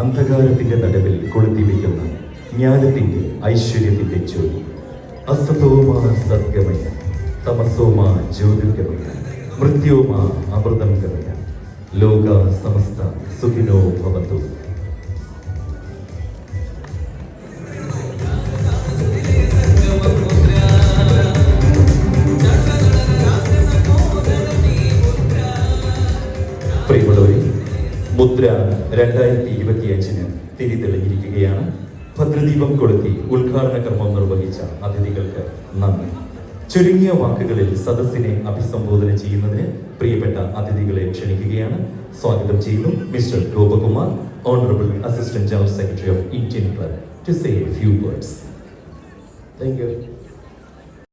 അന്ധകാരത്തിന്റെ നടുവിൽ കൊളുത്തിവെക്കുന്ന ജ്ഞാനത്തിന്റെ ഐശ്വര്യത്തിന്റെ ജ്യോതി. അസതോമാ സദ്ഗമയ തമസോമാ ജ്യോതിർഗമയ മൃത്യോമാ അമൃതം ഗമയ ലോക സമസ്ത സുഖിനോ ഭവന്തു. പ്രിയമുള്ളവരെ, മുദ്ര 2025 തിരിതെളിഞ്ഞിരിക്കുകയാണ്. ഭദ്രദീപം കൊളുത്തി ഉദ്ഘാടന കർമ്മം നിർവഹിച്ച അതിഥികൾക്ക് നന്ദി. ചുരുങ്ങിയ വാക്കുകളിൽ സദസ്സിനെ അഭിസംബോധന ചെയ്യുന്നതിന് പ്രിയപ്പെട്ട അതിഥികളെ ക്ഷണിക്കുകയാണ്. സ്വാഗതം ചെയ്യുന്നു mister Gopakumar, honourable assistant general secretary of Indian club, to say a few words. Thank U.